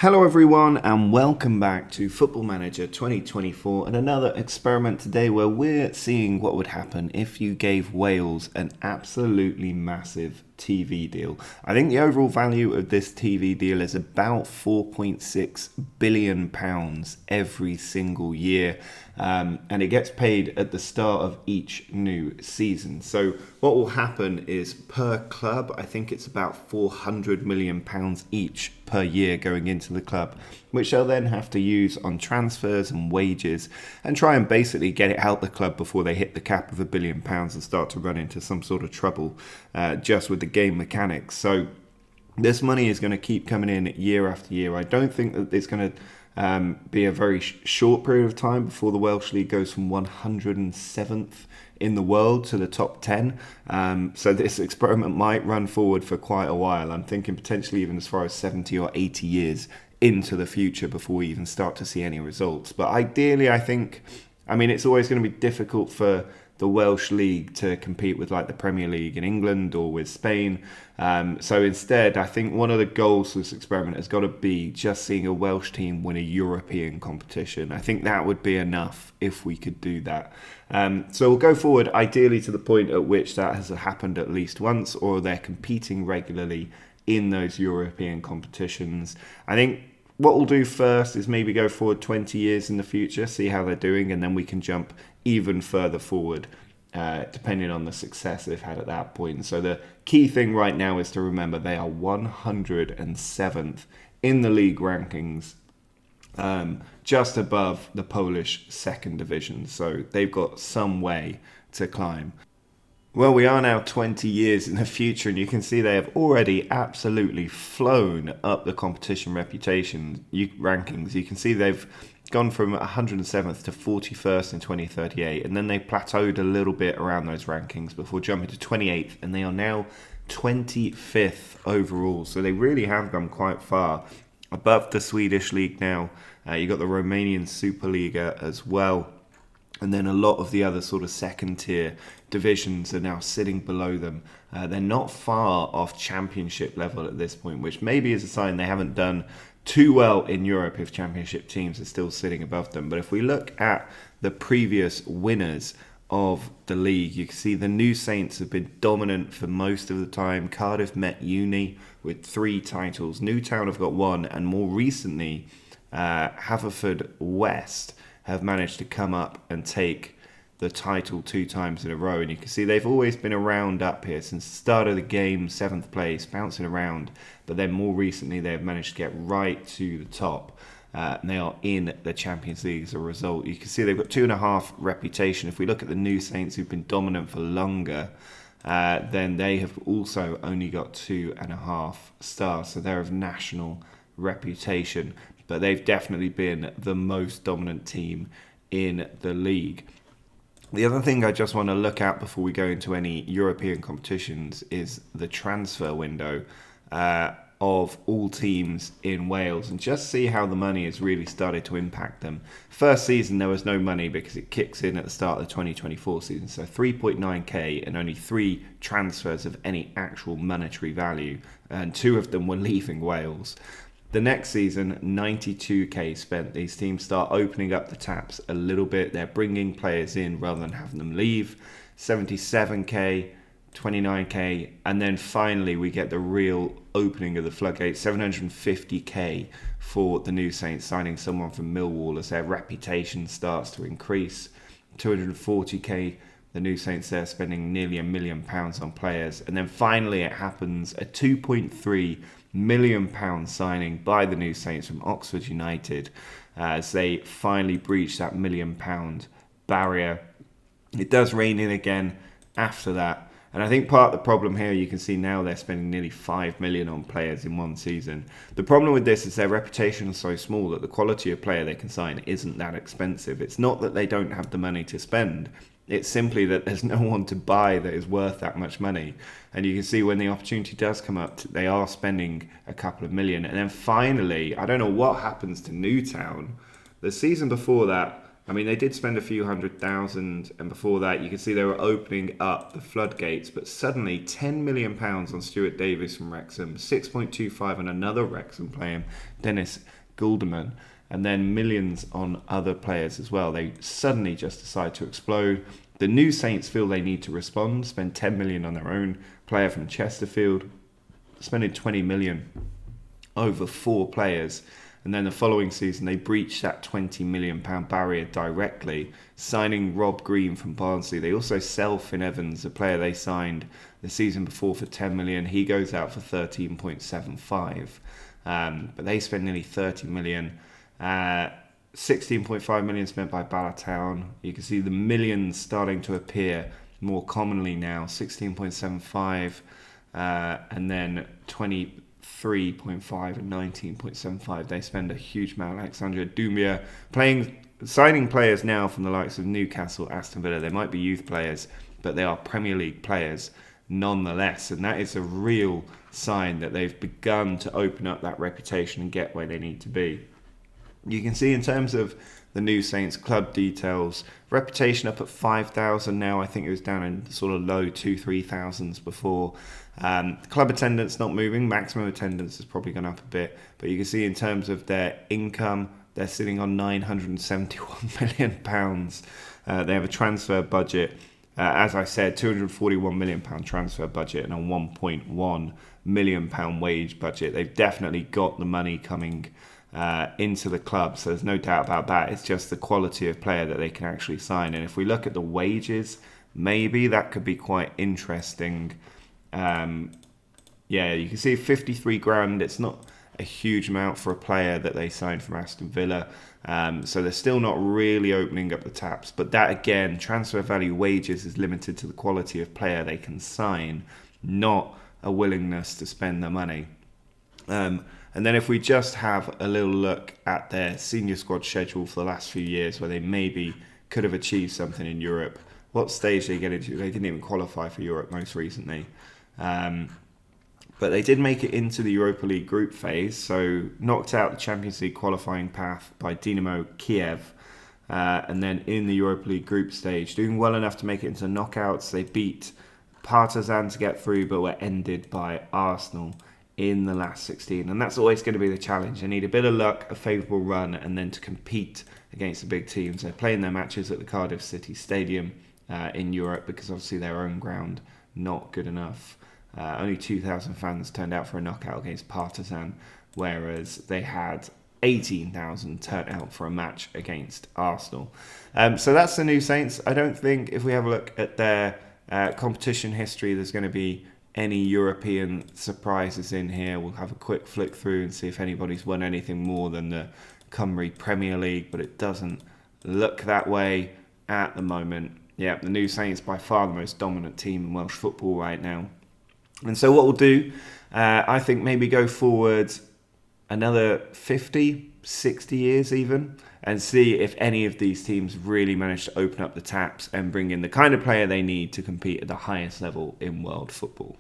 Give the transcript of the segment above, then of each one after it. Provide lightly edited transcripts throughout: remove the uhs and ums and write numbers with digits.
Hello everyone and welcome back to Football Manager 2024 and another experiment today where we're seeing what would happen if you gave Wales an absolutely massive TV deal. I think the overall value of this TV deal is about £4.6 billion every single year. And it gets paid at the start of each new season. So what will happen is per club, I think it's about £400 million each per year going into the club, which they'll then have to use on transfers and wages and try and basically get it out the club before they hit the cap of £1 billion and start to run into some sort of trouble just with the game mechanics. So this money is going to keep coming in year after year. I don't think that it's going to be a very short period of time before the Welsh League goes from 107th in the world to the top 10. So this experiment might run forward for quite a while. I'm thinking potentially even as far as 70 or 80 years into the future before we even start to see any results. But ideally, it's always going to be difficult for the Welsh League to compete with like the Premier League in England or with Spain. So instead, I think one of the goals for this experiment has got to be just seeing a Welsh team win a European competition. I think that would be enough if we could do that. So we'll go forward ideally to the point at which that has happened at least once, or they're competing regularly in those European competitions. I think what we'll do first is maybe go forward 20 years in the future, see how they're doing, and then we can jump even further forward depending on the success they've had at that point. So the key thing right now is to remember they are 107th in the league rankings, just above the Polish second division. So they've got some way to climb. Well, we are now 20 years in the future, and you can see they have already absolutely flown up the competition reputation rankings. You can see they've gone from 107th to 41st in 2038, and then they plateaued a little bit around those rankings before jumping to 28th, and they are now 25th overall. So they really have gone quite far above the Swedish league now. You've got the Romanian Superliga as well. And then a lot of the other sort of second tier divisions are now sitting below them. They're not far off championship level at this point, which maybe is a sign they haven't done too well in Europe if championship teams are still sitting above them. But if we look at the previous winners of the league, you can see the New Saints have been dominant for most of the time. Cardiff Met Uni with 3 titles. Newtown have got 1, and more recently, Haverford West have managed to come up and take the title 2 times in a row. And you can see they've always been around up here since the start of the game, 7th place, bouncing around. But then more recently, they've managed to get right to the top. And they are in the Champions League as a result. You can see they've got 2.5 reputation. If we look at the New Saints, who've been dominant for longer, then they have also only got 2.5 stars. So they're of national reputation. But they've definitely been the most dominant team in the league. The other thing I just want to look at before we go into any European competitions is the transfer window of all teams in Wales, and just see how the money has really started to impact them. First season there was no money because it kicks in at the start of the 2024 season, so 3.9k and only 3 transfers of any actual monetary value, and 2 of them were leaving Wales. The next season, 92k spent. These teams start opening up the taps a little bit. They're bringing players in rather than having them leave. 77k, 29k, and then finally we get the real opening of the floodgates. 750k for the New Saints, signing someone from Millwall as their reputation starts to increase. 240k, the New Saints there spending nearly £1 million on players. And then finally it happens, a £2.3 million signing by the New Saints from Oxford United as they finally breach that £1 million barrier. It does rein in again after that. And I think part of the problem here, you can see now they're spending nearly £5 million on players in one season. The problem with this is their reputation is so small that the quality of player they can sign isn't that expensive. It's not that they don't have the money to spend. It's simply that there's no one to buy that is worth that much money. And you can see when the opportunity does come up, they are spending a couple of million. And then finally, I don't know what happens to Newtown. The season before that, I mean, they did spend a few 100,000, and before that, you can see they were opening up the floodgates. But suddenly, £10 million on Stuart Davis from Wrexham, 6.25 on another Wrexham player, Dennis Gulderman, and then millions on other players as well. They suddenly just decide to explode. The new Saints feel they need to respond, spend 10 million on their own player from Chesterfield, spending 20 million over 4 players. And then the following season, they breached that £20 million barrier directly, signing Rob Green from Barnsley. They also sell Finn Evans, a player they signed the season before for 10 million. He goes out for 13.75. But they spend nearly 30 million. 16.5 million spent by Ballatown. You can see the millions starting to appear more commonly now. 16.75 and then 23.5 and 19.75. They spend a huge amount. Alexandra Dumia signing players now from the likes of Newcastle, Aston Villa. They might be youth players, but they are Premier League players nonetheless. And that is a real sign that they've begun to open up that reputation and get where they need to be. You can see in terms of the new Saints club details, reputation up at 5,000 now. I think it was down in sort of low 2,000-3,000s before. Club attendance not moving. Maximum attendance has probably gone up a bit. But you can see in terms of their income, they're sitting on £971 million. They have a transfer budget, as I said, £241 million transfer budget and a £1.1 million wage budget. They've definitely got the money coming into the club, so there's no doubt about that. It's just the quality of player that they can actually sign. And if we look at the wages, maybe that could be quite interesting. You can see 53 grand. It's not a huge amount for a player that they signed from Aston Villa. So they're still not really opening up the taps. But that, again, transfer value wages is limited to the quality of player they can sign, not a willingness to spend the money. And then if we just have a little look at their senior squad schedule for the last few years, where they maybe could have achieved something in Europe, what stage they get into? They didn't even qualify for Europe most recently. But they did make it into the Europa League group phase, so knocked out the Champions League qualifying path by Dynamo Kiev. And then in the Europa League group stage, doing well enough to make it into knockouts. They beat Partizan to get through, but were ended by Arsenal in the last 16, and that's always going to be the challenge. They need a bit of luck, a favourable run, and then to compete against the big teams. They're playing their matches at the Cardiff City Stadium in Europe, because obviously their own ground not good enough. Only 2,000 fans turned out for a knockout against Partizan, whereas they had 18,000 turn out for a match against Arsenal. So that's the new Saints. I don't think, if we have a look at their competition history, there's going to be any European surprises in here. We'll have a quick flick through and see if anybody's won anything more than the Cymru Premier League, but it doesn't look that way at the moment. Yeah, the new Saints by far the most dominant team in Welsh football right now. And so what we'll do, I think maybe go forward another 50, 60 years even, and see if any of these teams really manage to open up the taps and bring in the kind of player they need to compete at the highest level in world football.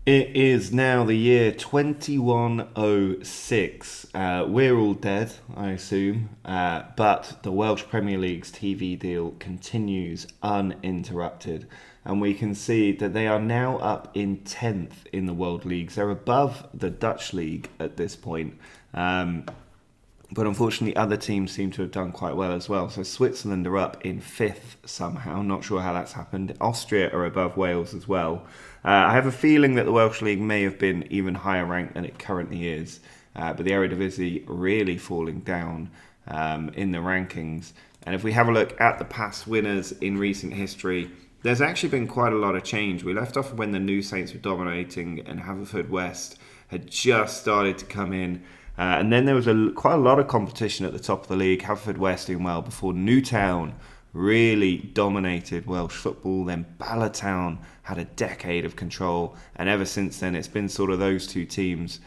It is now the year 2106. We're all dead, I assume, but the Welsh Premier League's TV deal continues uninterrupted. And we can see that they are now up in 10th in the World Leagues. They're above the Dutch League at this point. But unfortunately, other teams seem to have done quite well as well. So Switzerland are up in 5th somehow. Not sure how that's happened. Austria are above Wales as well. I have a feeling that the Welsh League may have been even higher ranked than it currently is. But the Eredivisie really falling down in the rankings. And if we have a look at the past winners in recent history, there's actually been quite a lot of change. We left off when the new Saints were dominating and Haverfordwest had just started to come in. And then there was quite a lot of competition at the top of the league. Haverfordwest doing well before Newtown really dominated Welsh football. Then Ballatown had a decade of control. And ever since then, it's been sort of those two teams,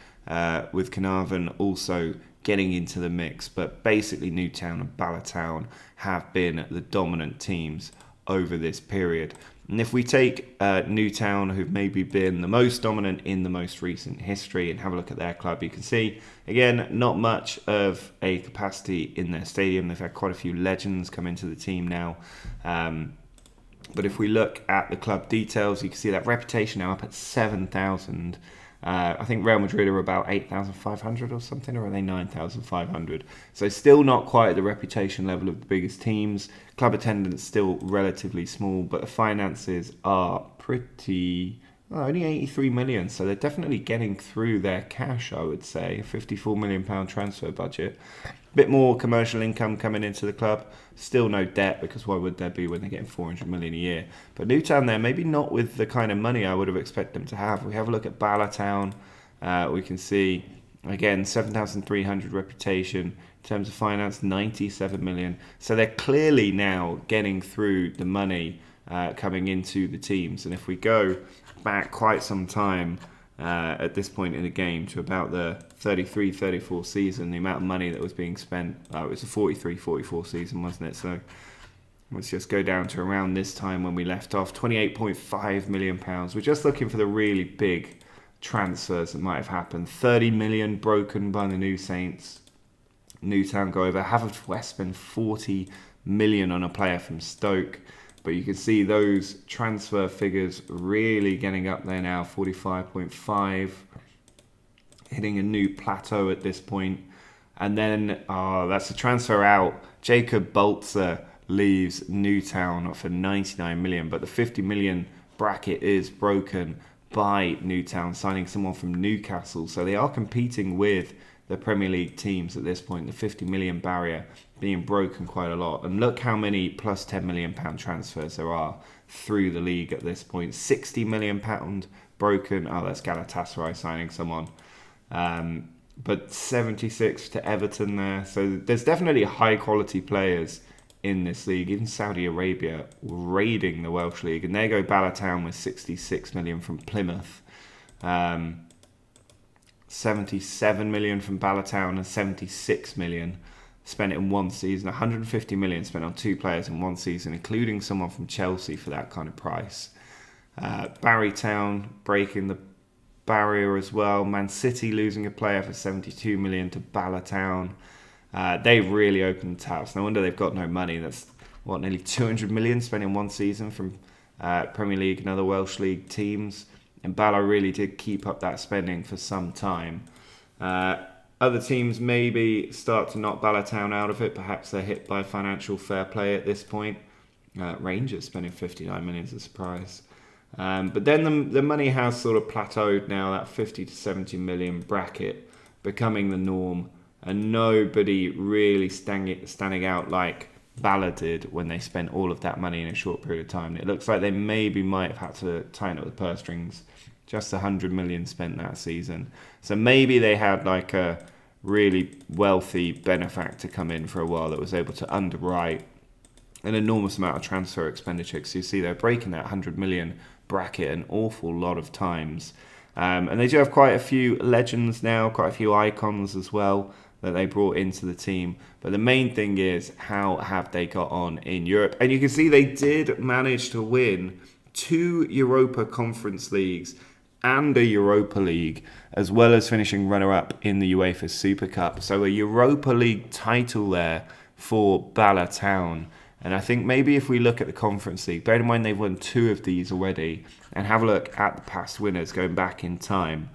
with Carnarvon also getting into the mix. But basically, Newtown and Ballatown have been the dominant teams over this period. And if we take Newtown, who've maybe been the most dominant in the most recent history, and have a look at their club, you can see, again, not much of a capacity in their stadium. They've had quite a few legends come into the team now. But if we look at the club details, you can see that reputation now up at 7,000. I think Real Madrid are about 8,500 or something, or are they 9,500? So still not quite at the reputation level of the biggest teams. Club attendance still relatively small, but the finances are pretty... only 83 million, so they're definitely getting through their cash, I would say. £54 million transfer budget. Bit more commercial income coming into the club. Still no debt, because why would there be when they're getting 400 million a year? But Newtown there, maybe not with the kind of money I would have expected them to have. We have a look at Ballatown. We can see, again, 7,300 reputation. In terms of finance, 97 million. So they're clearly now getting through the money coming into the teams. And if we go back quite some time at this point in the game to about the 33-34 season, the amount of money that was being spent, it was a 43-44 season, wasn't it? So let's just go down to around this time when we left off, £28.5 million. We're just looking for the really big transfers that might have happened. 30 million broken by the New Saints. Newtown go over. Haverfordwest spend 40 million on a player from Stoke. But you can see those transfer figures really getting up there now. 45.5, hitting a new plateau at this point. And then, that's a transfer out. Jacob Balzer leaves Newtown for 99 million. But the 50 million bracket is broken by Newtown, signing someone from Newcastle. So they are competing with the Premier League teams at this point. The 50 million barrier being broken quite a lot. And look how many plus £10 million transfers there are through the league at this point. £60 million broken. That's Galatasaray signing someone. But 76 to Everton there. So there's definitely high quality players in this league. Even Saudi Arabia raiding the Welsh League. And there go Ballatown with 66 million from Plymouth. 77 million from Ballatown and 76 million spent in one season. 150 million spent on two players in one season, including someone from Chelsea for that kind of price. Barrytown breaking the barrier as well. Man City losing a player for 72 million to Ballatown. They've really opened the taps. No wonder they've got no money. That's nearly 200 million spent in one season from Premier League and other Welsh League teams. And Bala really did keep up that spending for some time. Other teams maybe start to knock Ballatown out of it. Perhaps they're hit by financial fair play at this point. Rangers spending 59 million is a surprise. But then the money has sort of plateaued now, that 50 to 70 million bracket becoming the norm. And nobody really standing out like Bala did when they spent all of that money in a short period of time. It looks like they might have had to tighten up the purse strings. Just 100 million spent that season. So maybe they had like a really wealthy benefactor come in for a while that was able to underwrite an enormous amount of transfer expenditure. So you see they're breaking that 100 million bracket an awful lot of times. And they do have quite a few legends now, quite a few icons as well that they brought into the team. But the main thing is, how have they got on in Europe? And you can see they did manage to win 2 Europa Conference Leagues and a Europa League, as well as finishing runner-up in the UEFA Super Cup. So a Europa League title there for Ballatown. And I think maybe if we look at the Conference League, bear in mind they've won 2 of these already, and have a look at the past winners going back in time.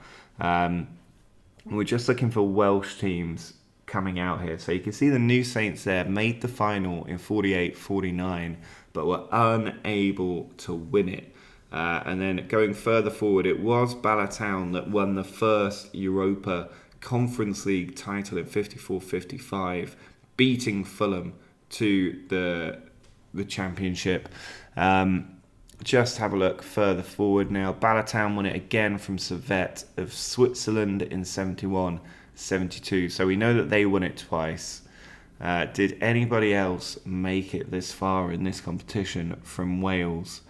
We're just looking for Welsh teams coming out here. So you can see the New Saints there made the final in 48-49, but were unable to win it. And then going further forward, it was Ballatown that won the first Europa Conference League title in 54-55, beating Fulham to the championship. Just have a look further forward now. Ballatown won it again from Servette of Switzerland in 71-72. So we know that they won it twice. Did anybody else make it this far in this competition from Wales?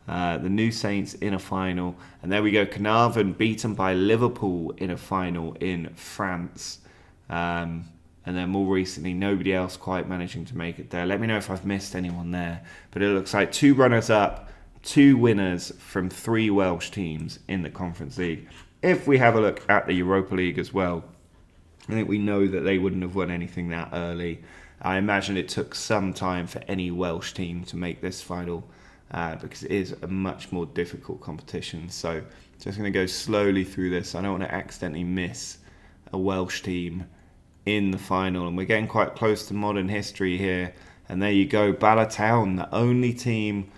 The New Saints in a final. And there we go. Carnarvon beaten by Liverpool in a final in France. And then more recently, nobody else quite managing to make it there. Let me know if I've missed anyone there. But it looks like 2 runners-up, 2 winners from 3 Welsh teams in the Conference League. If we have a look at the Europa League as well, I think we know that they wouldn't have won anything that early. I imagine it took some time for any Welsh team to make this final because it is a much more difficult competition. So just going to go slowly through this. I don't want to accidentally miss a Welsh team in the final. And we're getting quite close to modern history here. And there you go, Bala Town, the only team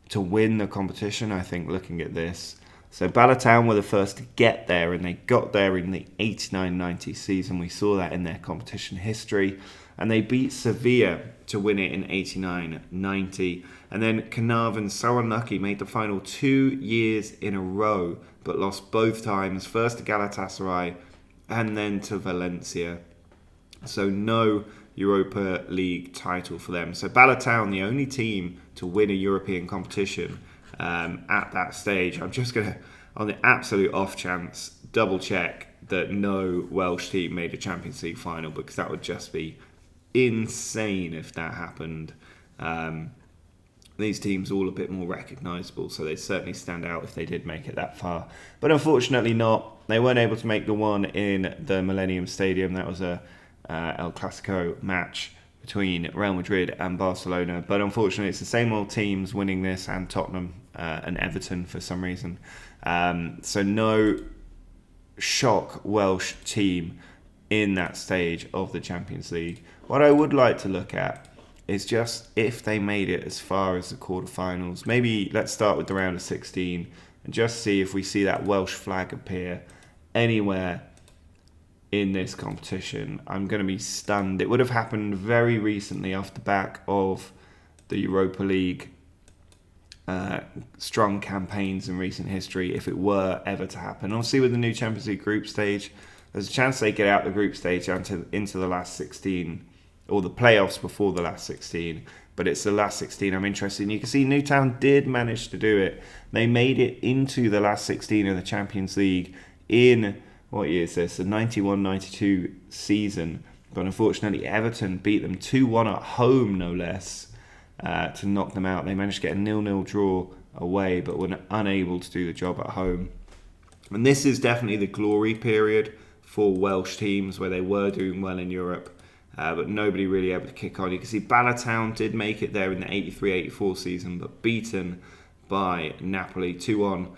to win the competition, I think, looking at this. So Bala Town were the first to get there, and they got there in the 89-90 season. We saw that in their competition history. And they beat Sevilla to win it in 89-90. And then Carnarvon, so unlucky, made the final 2 years in a row, but lost both times, first to Galatasaray and then to Valencia. So no Europa League title for them. So Bala Town, the only team to win a European competition at that stage. I'm just going to, on the absolute off chance, double check that no Welsh team made a Champions League final, because that would just be insane if that happened. These teams are all a bit more recognisable, so they certainly stand out if they did make it that far. But unfortunately not. They weren't able to make the one in the Millennium Stadium. That was a El Clasico match between Real Madrid and Barcelona. But unfortunately, it's the same old teams winning this, and Tottenham and Everton for some reason. So no shock Welsh team in that stage of the Champions League. What I would like to look at is just if they made it as far as the quarterfinals. Maybe let's start with the round of 16 and just see if we see that Welsh flag appear anywhere in this competition. I'm going to be stunned. It would have happened very recently off the back of the Europa League strong campaigns in recent history, if it were ever to happen. Obviously, with the new Champions League group stage, there's a chance they get out the group stage into the last 16, or the playoffs before the last 16. But it's the last 16 I'm interested in. You can see Newtown did manage to do it. They made it into the last 16 of the Champions League in, what year is this? The 91-92 season. But unfortunately, Everton beat them 2-1 at home, no less, to knock them out. They managed to get a 0-0 draw away, but were unable to do the job at home. And this is definitely the glory period for Welsh teams, where they were doing well in Europe, but nobody really able to kick on. You can see Bala Town did make it there in the 83-84 season, but beaten by Napoli 2-1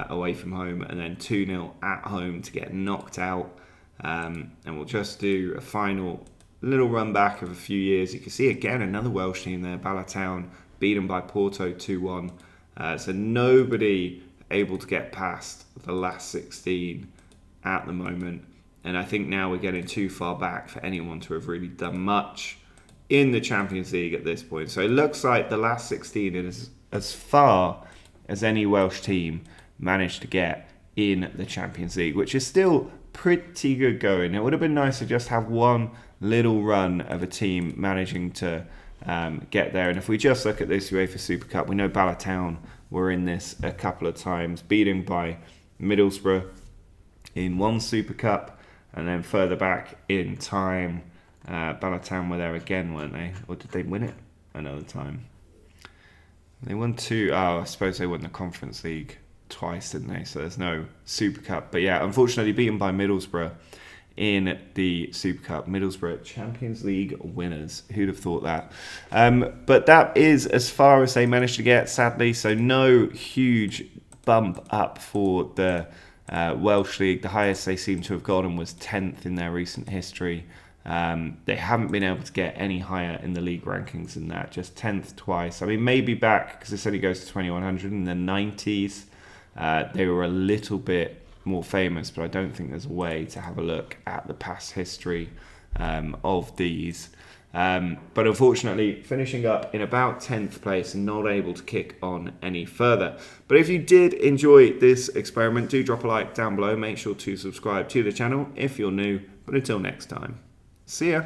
away from home, and then 2-0 at home to get knocked out. And we'll just do a final little run back of a few years. You can see again another Welsh team there, Bala Town, beaten by Porto 2-1. So nobody able to get past the last 16 at the moment. And I think now we're getting too far back for anyone to have really done much in the Champions League at this point. So it looks like the last 16 is as far as any Welsh team managed to get in the Champions League, which is still pretty good going. It would have been nice to just have one little run of a team managing to get there. And if we just look at this UEFA Super Cup, we know Bala Town were in this a couple of times, beaten by Middlesbrough in one Super Cup. And then further back in time, Bala Town were there again, weren't they? Or did they win it another time? They won two. Oh, I suppose they won the Conference League twice, didn't they? So there's no Super Cup. But yeah, unfortunately beaten by Middlesbrough in the Super Cup. Middlesbrough Champions League winners. Who'd have thought that? But that is as far as they managed to get, sadly. So no huge bump up for the Welsh League. The highest they seem to have gotten was 10th in their recent history. They haven't been able to get any higher in the league rankings than that, just 10th twice. I mean, maybe back, because this only goes to 2100, in the 90s, they were a little bit more famous, but I don't think there's a way to have a look at the past history of these. But unfortunately, finishing up in about 10th place and not able to kick on any further. But if you did enjoy this experiment, do drop a like down below. Make sure to subscribe to the channel if you're new. But until next time, see ya.